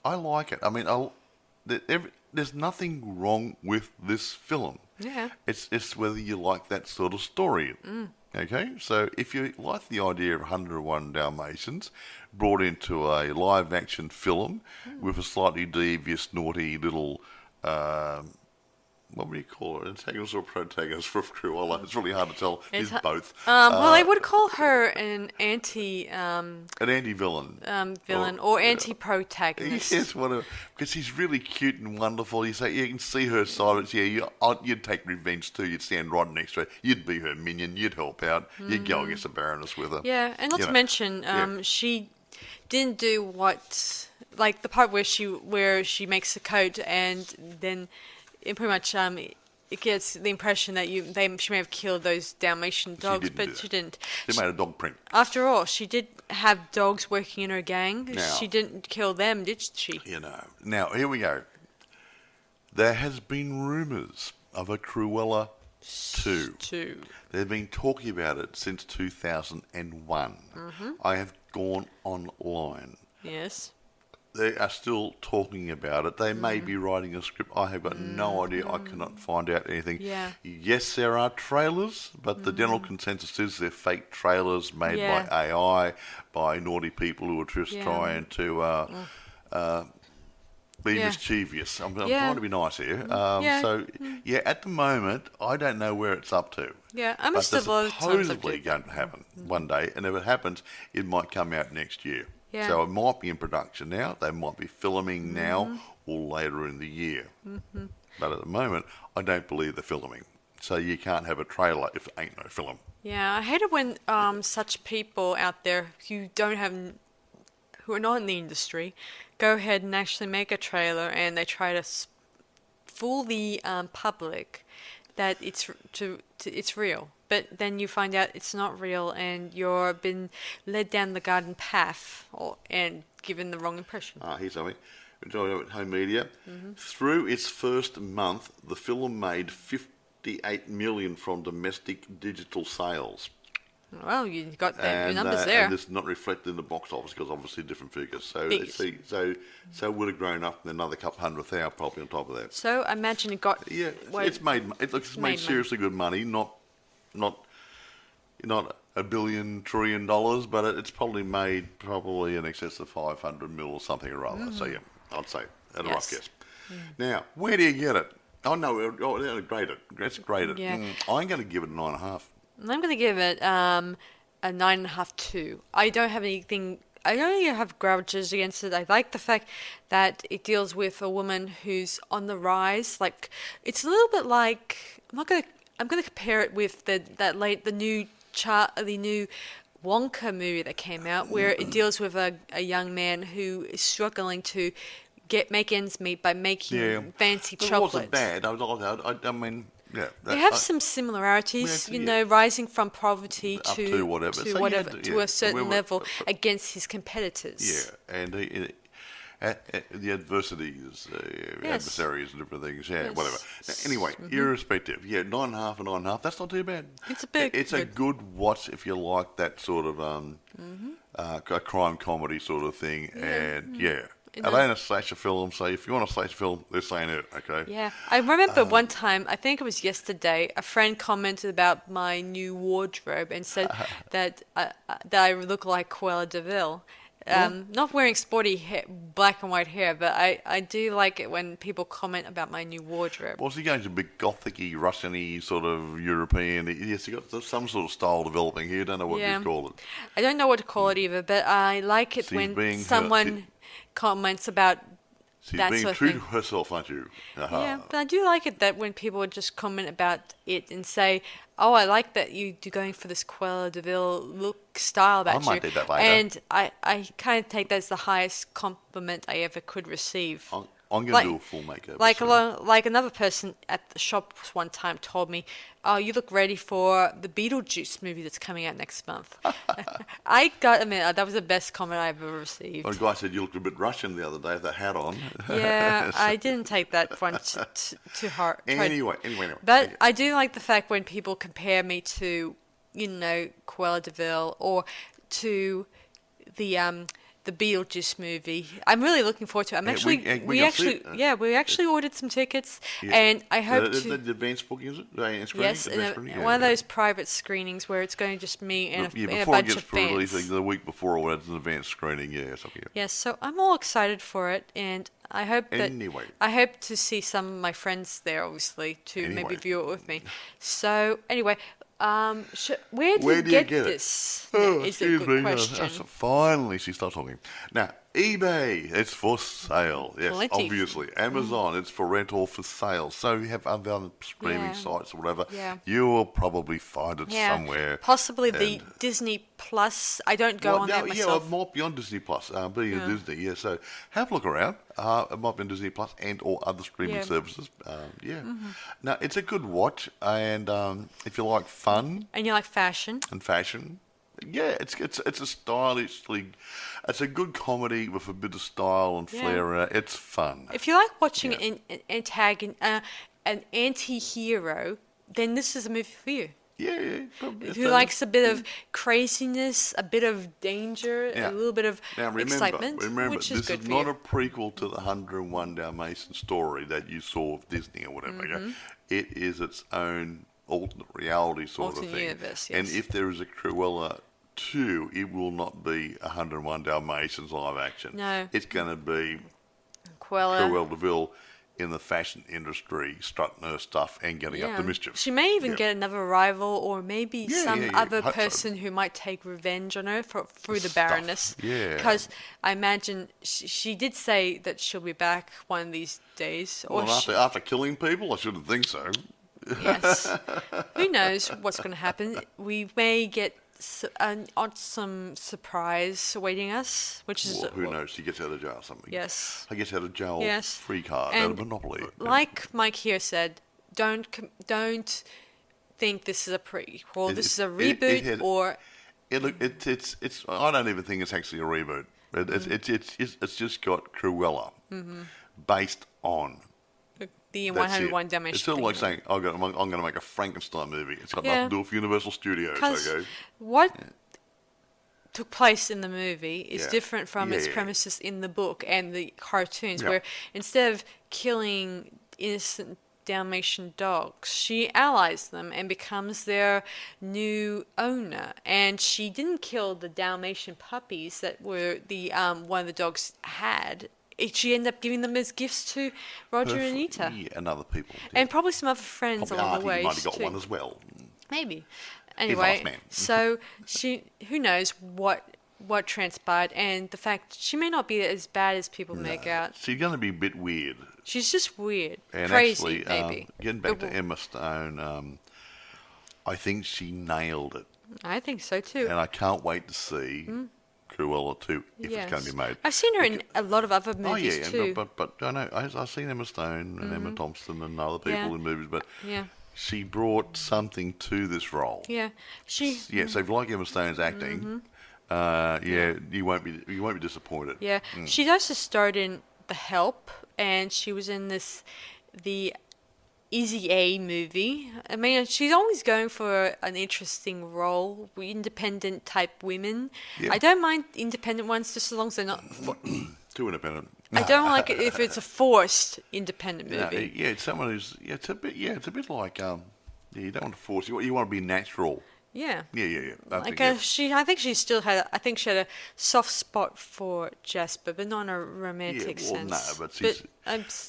like it. I mean, there's nothing wrong with this film. Yeah. It's whether you like that sort of story. Okay? So if you like the idea of 101 Dalmatians brought into a live-action film with a slightly devious, naughty little... what would you call it? Antagonist or protagonist for Cruella? It's really hard to tell. It's both. Well, I would call her an an anti-villain. Villain or anti-protagonist. Yes, because she's really cute and wonderful. You can see her silence. Yeah, you'd take revenge too. You'd stand right next to her. You'd be her minion. You'd help out. You'd go against the Baroness with her. Yeah, and not to mention, she didn't do what, like the part where she makes the coat and then. It pretty much, it gets the impression that she may have killed those Dalmatian dogs, but she didn't. She made a dog print. After all, she did have dogs working in her gang. Now, she didn't kill them, did she? Now, here we go. There has been rumours of a Cruella 2. They've been talking about it since 2001. I have gone online. Yes. They are still talking about it. They may be writing a script. I have got no idea. I cannot find out anything. Yeah. Yes, there are trailers, but the general consensus is they're fake trailers made by AI, by naughty people who are just trying to be mischievous. I'm trying to be nice here. At the moment, I don't know where it's up to. Yeah, I must have a lot of times. Supposedly going to happen one day, and if it happens, it might come out next year. Yeah. So it might be in production now. They might be filming now or later in the year. But at the moment, I don't believe they're filming. So you can't have a trailer if there ain't no film. Yeah, I hate it when such people out there who are not in the industry, go ahead and actually make a trailer and they try to fool the public that it's real. But then you find out it's not real and you're been led down the garden path and given the wrong impression. Here's something. We're talking about home media. Through its first month, the film made $58 million from domestic digital sales. Well, you got your numbers there. And this is not reflected in the box office because obviously different figures. So so it would have grown up another couple 100,000 probably on top of that. So I imagine it got... Yeah, it's made seriously good money, not $1 billion trillion, but it's probably made in excess of 500 mil or something or other. So yeah, I'd say at a rough guess. Now, where do you get it? Oh no, grade it. Let's grade it. Yeah. I'm going to give it a 9.5. I'm going to give it a 9.5 too. I don't even have grouches against it. I like the fact that it deals with a woman who's on the rise. Like, it's a little bit like, I'm going to compare it with the new Wonka movie that came out, where it deals with a young man who is struggling to make ends meet by making fancy chocolate. It wasn't bad. I mean, yeah. They have some similarities, rising from poverty to whatever, to a certain level against his competitors. Yeah, and the adversities, adversaries and different things, whatever. Now, anyway, irrespective, 9.5 and 9.5, that's not too bad. It's a good watch if you like that sort of a crime comedy sort of thing, and it ain't a slasher film, so if you want a slasher film, this ain't it, okay? Yeah. I remember one time, I think it was yesterday, a friend commented about my new wardrobe and said that I look like Cruella de Vil. Not wearing sporty black and white hair, but I do like it when people comment about my new wardrobe. Well, so you're going to a big gothic-y, Russian-y, sort of European. Yes, you've got some sort of style developing here. I don't know what you call it. I don't know what to call it either, but I like it when someone comments about that being sort of true thing. to herself, aren't you? Yeah, but I do like it that when people just comment about it and say, "Oh, I like that you're going for this Cruella de Vil look style about you." I might do that later. And I kind of take that as the highest compliment I ever could receive. I'm going to do a full makeover. Like another person at the shop one time told me, "Oh, you look ready for the Beetlejuice movie that's coming out next month." I got to admit, that was the best comment I ever received. Well, a guy said you looked a bit Russian the other day with that hat on. Yeah, I didn't take that one too hard. Anyway. But I do like the fact when people compare me to, Cruella de Vil or to the Beetlejuice movie. I'm really looking forward to it. We actually ordered some tickets, and I hope the advanced booking, is it? Yes, one of those private screenings where it's going to just me and a bunch of fans. The week before, or it's an advanced screening. Yes, so I'm all excited for it, and I hope I hope to see some of my friends there, obviously, to maybe view it with me. So anyway. Where do you get this? Is a good question. Finally, she stopped talking. Now, eBay, it's for sale. Yes, Plenty. Obviously. Amazon, it's for rent or for sale. So you have other streaming sites or whatever. You will probably find it somewhere. Possibly the Disney Plus. I don't go on there myself. Yeah, it might be on Disney Plus, being a Disney. So have a look around. It might be on Disney Plus and or other streaming services. Now, it's a good watch, and if you like fun and you like fashion, it's a stylishly, it's a good comedy with a bit of style and flair. It's fun. If you like watching an anti-hero, then this is a movie for you. Who likes a bit of craziness, a bit of danger, a little bit of excitement, remember, which is this good is for not you. a prequel to the 101 Dalmatian story that you saw of Disney or whatever. Okay? It is its own alternate reality sort of thing. Universe, And if there is a Cruella 2, it will not be 101 Dalmatians live action. No. It's going to be Cruella de Vil in the fashion industry, strutting her stuff and getting up to mischief. She may even get another rival, or maybe some other person who might take revenge on her through the Baroness. Because I imagine she did say that she'll be back one of these days. Well, after killing people, I shouldn't think so. Yes. Who knows what's going to happen? We may get an awesome surprise awaiting us, which is... Well, who knows? She gets out of jail or something. Yes. I guess out of jail free card out of Monopoly. Like Mike here said, don't think this is a prequel. This is a reboot or... It's. I don't even think it's actually a reboot. It's just got Cruella based on... The 101 Dalmatians. It's sort of like saying, I'm going to make a Frankenstein movie. It's got nothing to do with Universal Studios. Okay? What took place in the movie is different from its premises in the book and the cartoons, where instead of killing innocent Dalmatian dogs. She allies them and becomes their new owner. And she didn't kill the Dalmatian puppies that were the one of the dogs had. She ended up giving them as gifts to Roger and Anita. Yeah, and other people. Yeah. And probably some other friends probably along the way. Might have got one as well. Maybe. Anyway, man. so who knows what transpired, and the fact she may not be as bad as people make out. She's going to be a bit weird. She's just weird. And crazy, actually, maybe. Getting back to Emma Stone, I think she nailed it. I think so too. And I can't wait to see Cruella 2 if it's going to be made. I've seen her in a lot of other movies too. But I know I've seen Emma Stone and Emma Thompson and other people in movies, but she brought something to this role. Yeah, so if you like Emma Stone's acting, you won't be disappointed. Yeah, she also starred in The Help, and she was in the Easy A movie. I mean, she's always going for an interesting role, independent type women. Yeah. I don't mind independent ones just as long as they're not too independent. I don't like it if it's a forced independent movie. No, it's someone who's it's a bit like you don't want to force. You want to be natural. Yeah. Yeah. I think she had a soft spot for Jasper, but not in a romantic sense. No, but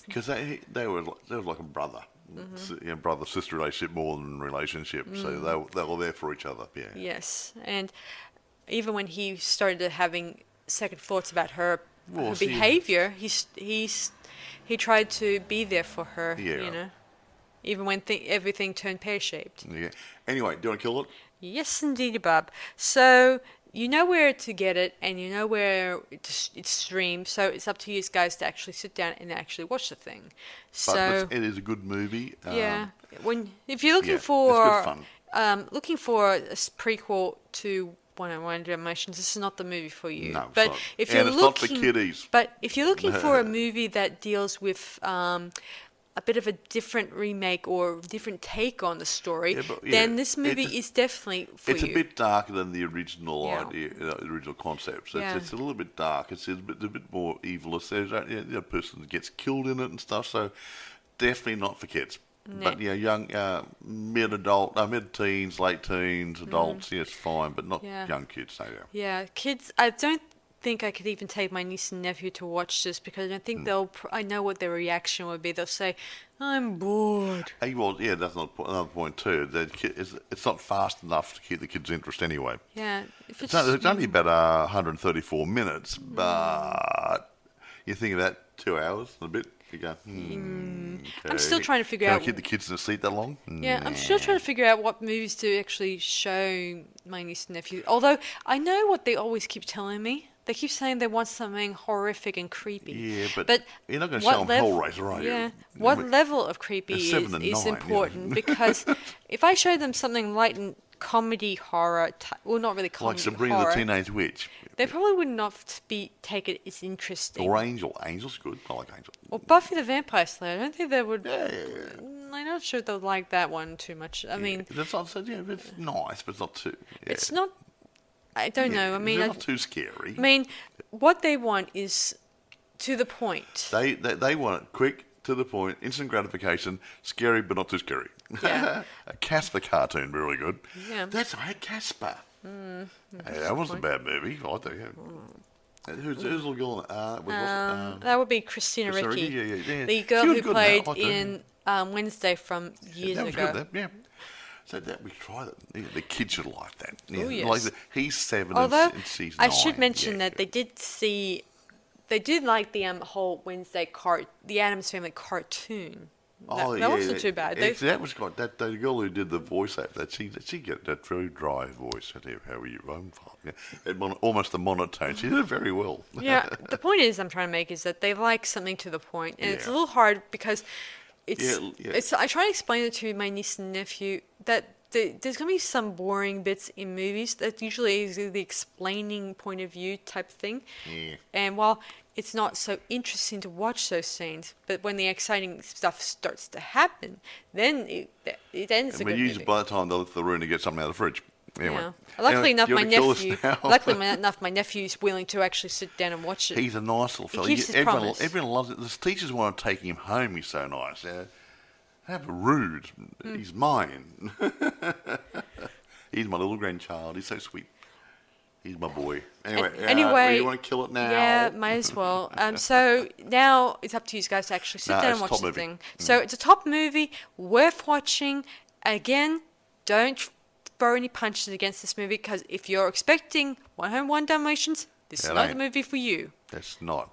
because they were like a brother. Brother-sister relationship more than relationship, so they were there for each other. Yeah. Yes, and even when he started having second thoughts about her behavior, he tried to be there for her. Yeah. You know, even when everything turned pear-shaped. Yeah. Anyway, do you want to kill it? Yes, indeed, Bob. So you know where to get it, and you know where it's streamed. So it's up to you guys to actually sit down and actually watch the thing. But it is a good movie. If you're looking for it's good fun. Looking for a prequel to 101 Dalmatians, this is not the movie for you. No, but it's not for kiddies. But if you're looking for a movie that deals with a bit of a different remake or different take on the story, then this movie is definitely for you. It's a bit darker than the original idea, the original concept. So it's a little bit dark. It's a bit more evilous. There's a person gets killed in it and stuff. So definitely not for kids. No. But young, mid-teens, late teens, adults, it's fine, but not young kids. So yeah, kids. I don't think I could even take my niece and nephew to watch this because I don't think I know what their reaction would be. They'll say, "I'm bored." Well, that's another point too. It's not fast enough to keep the kids' interest anyway. Yeah, it's only about 134 minutes, but you think of that 2 hours and a bit. You go, okay. I'm still trying to figure out. Can I keep the kids in the seat that long? Yeah, I'm still trying to figure out what movies to actually show my niece and nephew. Although I know what they always keep telling me. They keep saying they want something horrific and creepy. Yeah, but you're not going to show them Hellraiser, are you? Yeah. What level of creepy is important because if I show them something light and comedy horror, not really comedy like Sabrina horror, the Teenage Witch. They probably would not take it as interesting. Or Angel. Angel's good. I like Angel. Or Buffy the Vampire Slayer. I don't think they would. I'm not sure they'll like that one too much. I mean, it's nice, but it's not too. Yeah. It's not. I don't know. I mean, it's not too scary. I mean, what they want is to the point. They want it quick, to the point, instant gratification, scary but not too scary. Yeah. A Casper cartoon, really good. Yeah. That's right, Casper. That wasn't a bad movie. I think. Who's the girl? That would be Christina Ricci. Yeah. The girl who played in Wednesday from years ago. That was good. Yeah. So that we try that. The kids should like that. Yeah. Oh, yes. Like he's 7 Although, and she's 9. I should mention that they did like the whole Wednesday the Addams Family cartoon. That wasn't too bad. That was good. That the girl who did the voice actor, she get that very dry voice. How are you? Almost a monotone. She did it very well. Yeah. The point I'm trying to make is that they like something to the point, and it's a little hard because it's. I try to explain it to my niece and nephew that there's going to be some boring bits in movies that usually is the explaining point of view type thing. Yeah. And while it's not so interesting to watch those scenes, but when the exciting stuff starts to happen, then it ends. And usually by the time they look for the room to get something out of the fridge. Anyway. Yeah. Luckily enough, my nephew's willing to actually sit down and watch it. He's a nice little fellow. He keeps his promise. Everyone loves it. The teachers want to take him home. He's so nice. Yeah. How rude. He's mine. He's my little grandchild. He's so sweet. He's my boy. Anyway, you want to kill it now? Yeah, might as well. So now it's up to you guys to actually sit down and watch the thing. So it's a top movie, worth watching. Again, don't throw any punches against this movie, because if you're expecting 101 Dalmatians, this is not the movie for you. That's not.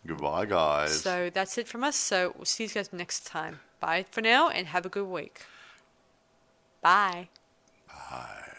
Goodbye, guys. So that's it from us. So we'll see you guys next time. Bye for now, and have a good week. Bye. Bye.